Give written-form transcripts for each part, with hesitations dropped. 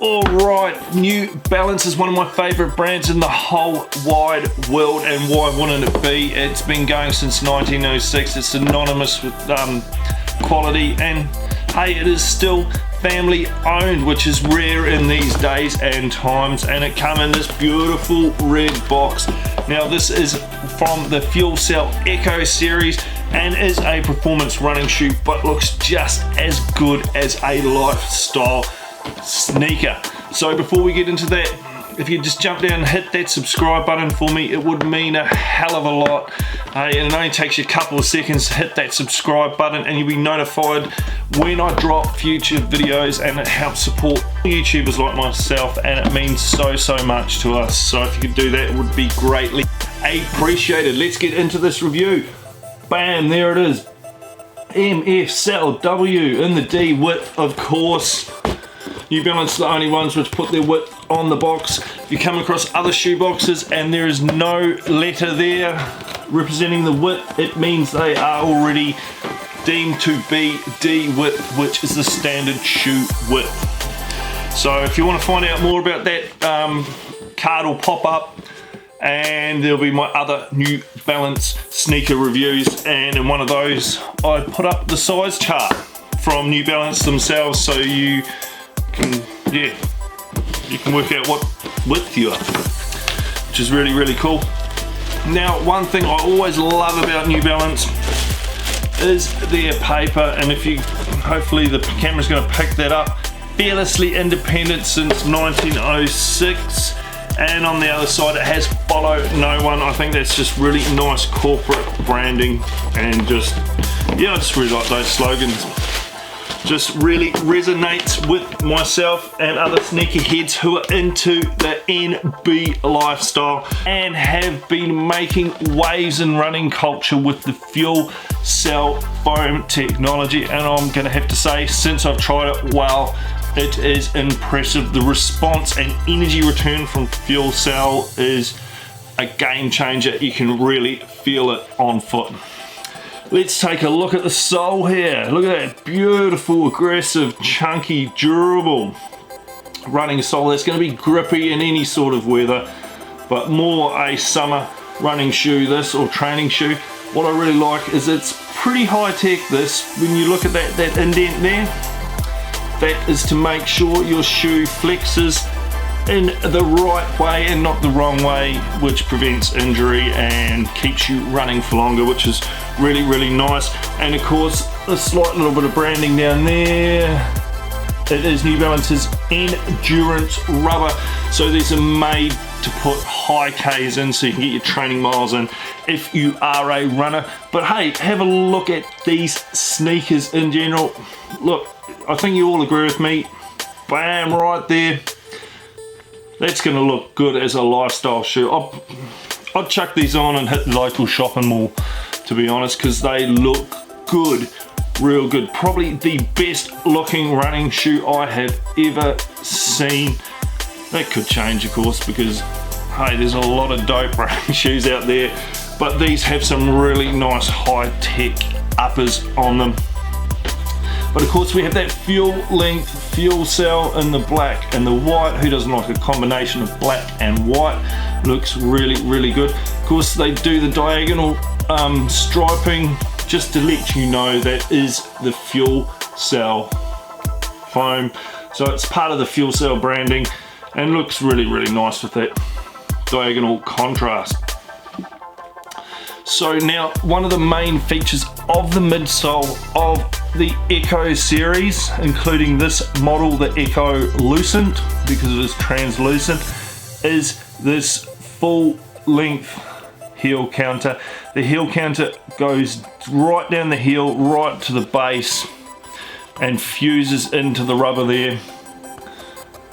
Alright, New Balance is one of my favourite brands in the whole wide world, and why wouldn't it be? It's been going since 1906, it's synonymous with quality, and hey, it is still family owned, which is rare in these days and times, and it comes in this beautiful red box. Now this is from the Fuel Cell Echo series and is a performance running shoe, but looks just as good as a lifestyle sneaker. So before we get into that, if you just jump down and hit that subscribe button for me, it would mean a hell of a lot. And it only takes you a couple of seconds to hit that subscribe button and you'll be notified when I drop future videos, and it helps support YouTubers like myself, and it means so much to us. So if you could do that, it would be greatly appreciated. Let's get into this review. Bam, there it is. MF Cell W in the D width, of course. New Balance are the only ones which put their width on the box. If you come across other shoe boxes and there is no letter there representing the width, it means they are already deemed to be D width, which is the standard shoe width. So if you want to find out more about that, card will pop up, and there'll be my other New Balance sneaker reviews, and in one of those I put up the size chart from New Balance themselves, so you can work out what width you are, which is really cool. Now, one thing I always love about New Balance is their paper, and if you, hopefully the camera's going to pick that up, fearlessly independent since 1906, and on the other side it has follow no one. I think that's just really nice corporate branding, and just, yeah, I just really like those slogans. Just really resonates with myself and other sneakerheads who are into the NB lifestyle and have been making waves in running culture with the fuel cell foam technology. And I'm gonna have to say, since I've tried it, wow, it is impressive. The response and energy return from fuel cell is a game changer. You can really feel it on foot. Let's take a look at the sole here. Look at that beautiful, aggressive, chunky, durable running sole. That's going to be grippy in any sort of weather, but more a summer running shoe, this, or training shoe. What I really like is it's pretty high tech, this. When you look at that indent there, that is to make sure your shoe flexes in the right way and not the wrong way, which prevents injury and keeps you running for longer, which is really nice. And of course, a slight little bit of branding down there. It is New Balance's endurance rubber, so these are made to put high Ks in, so you can get your training miles in if you are a runner. But hey, have a look at these sneakers in general. Look, I think you all agree with me. Bam, right there. That's going to look good as a lifestyle shoe. I'd chuck these on and hit the local shopping mall, to be honest, because they look good, real good. Probably the best looking running shoe I have ever seen. That could change, of course, because hey, there's a lot of dope running shoes out there, but these have some really nice high-tech uppers on them. But of course we have that fuel length fuel cell in the black and the white. Who doesn't like a combination of black and white? Looks really good. Of course they do the diagonal striping just to let you know that is the fuel cell foam. So it's part of the fuel cell branding and looks really nice with that diagonal contrast. So now, one of the main features of the midsole of the Echo series, including this model, the Echolucent, because it is translucent, is this full length heel counter. The heel counter goes right down the heel, right to the base, and fuses into the rubber there,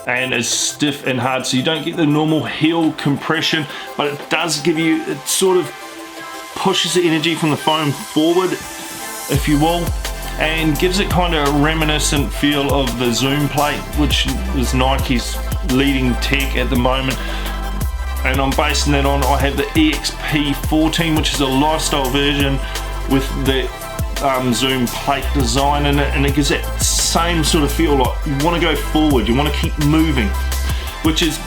and is stiff and hard, so you don't get the normal heel compression, but it does give you, it sort of pushes the energy from the foam forward, if you will, and gives it kind of a reminiscent feel of the Zoom plate, which is Nike's leading tech at the moment. And I'm basing that on, I have the EXP14, which is a lifestyle version with the Zoom plate design in it, and it gives that same sort of feel, like you want to go forward, you want to keep moving, which is,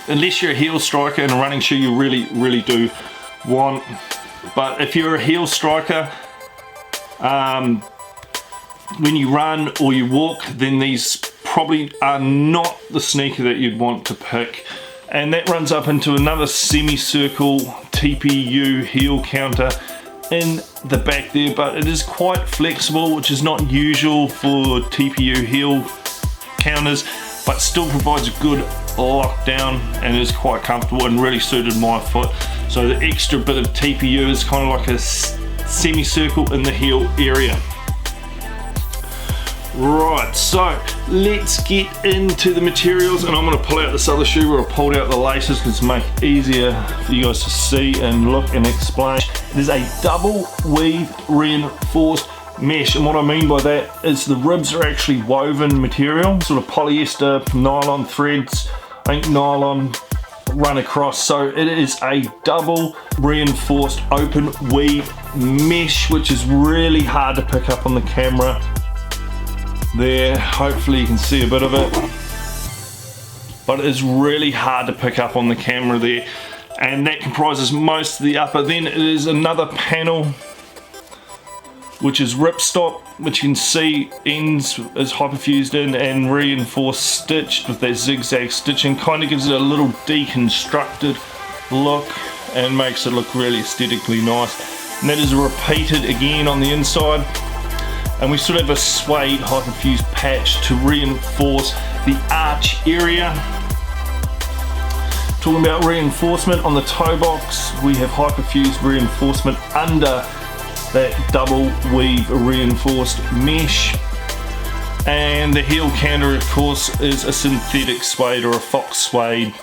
unless you're a heel striker in a running shoe, you really do want. But if you're a heel striker, when you run or you walk, then these probably are not the sneaker that you'd want to pick. And that runs up into another semicircle TPU heel counter in the back there, but it is quite flexible, which is not usual for TPU heel counters, but still provides a good lockdown and is quite comfortable and really suited my foot. So the extra bit of TPU is kind of like a semicircle in the heel area. Right, so let's get into the materials, and I'm going to pull out this other shoe where I pulled out the laces because it's make it easier for you guys to see and look and explain. It is a double weave reinforced mesh, and what I mean by that is the ribs are actually woven material, sort of polyester, nylon threads, I think nylon run across. So it is a double reinforced open weave mesh, which is really hard to pick up on the camera there. Hopefully you can see a bit of it, but it is really hard to pick up on the camera there, and that comprises most of the upper. Then it is another panel which is ripstop, which you can see ends is hyperfused in and reinforced stitched with that zigzag stitching. Kind of gives it a little deconstructed look and makes it look really aesthetically nice. And that is repeated again on the inside, and we sort of have a suede hyperfused patch to reinforce the arch area. Talking about reinforcement, on the toe box we have hyperfused reinforcement under that double weave reinforced mesh, and the heel counter of course is a synthetic suede or a fox suede,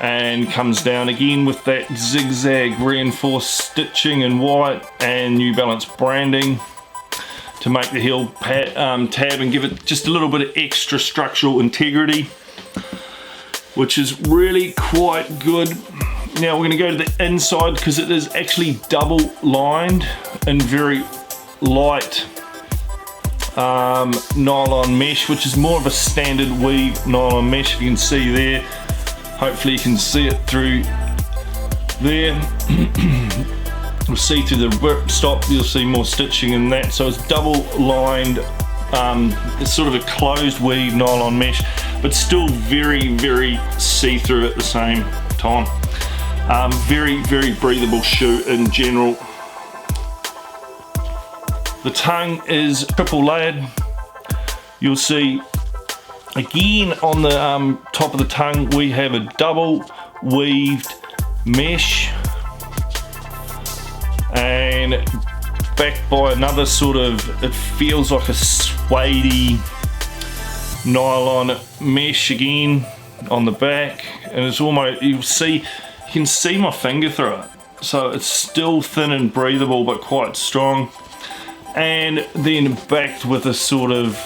and comes down again with that zigzag reinforced stitching in white and New Balance branding to make the heel tab and give it just a little bit of extra structural integrity, which is really quite good. Now we're going to go to the inside because it is actually double lined in very light nylon mesh, which is more of a standard weave nylon mesh. If you can see there, hopefully you can see it through there. We'll see through the rip stop, you'll see more stitching in that. So it's double lined, it's sort of a closed weave nylon mesh, but still very see-through at the same time. Very breathable shoe in general. The tongue is triple layered. You'll see again on the top of the tongue we have a double weaved mesh, and backed by another sort of, it feels like a suede nylon mesh again on the back, and it's almost, you can see my finger through it, so it's still thin and breathable but quite strong. And then backed with a sort of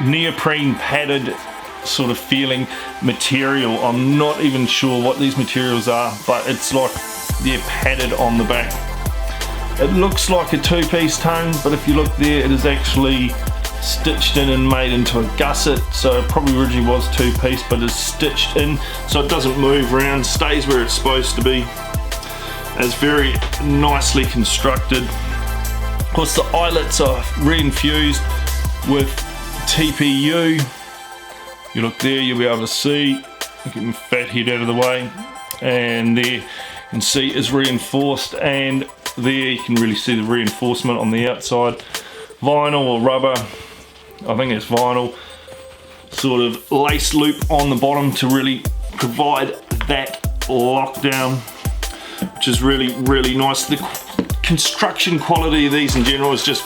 neoprene padded sort of feeling material. I'm not even sure what these materials are, but it's like they're padded on the back. It looks like a two-piece tongue, but if you look there, it is actually stitched in and made into a gusset, so it probably originally was two-piece, but it's stitched in so it doesn't move around, stays where it's supposed to be. It's very nicely constructed. Of course the eyelets are reinfused with TPU. You look there, you'll be able to see, get my fat head out of the way, and there you can see is reinforced, and there you can really see the reinforcement on the outside. Vinyl or rubber, I think it's vinyl, sort of lace loop on the bottom to really provide that lockdown, which is really nice. The construction quality of these in general is just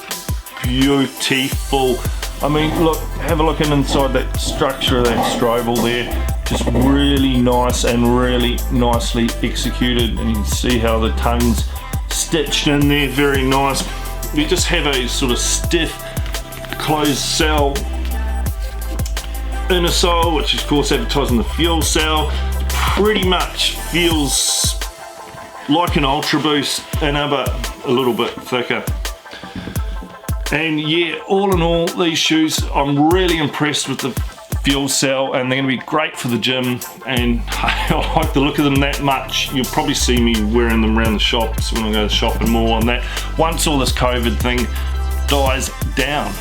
beautiful. I mean, look, have a look inside that structure of that strobel there, just really nice and really nicely executed, and you can see how the tongue's stitched in there, very nice. We just have a sort of stiff closed cell inner sole, which is of course advertising the fuel cell. Pretty much feels like an Ultra Boost inner, but a little bit thicker. And yeah, all in all, these shoes, I'm really impressed with the fuel cell, and they're going to be great for the gym, and I like the look of them that much. You'll probably see me wearing them around the shops when I go shopping more on that once all this COVID thing dies down.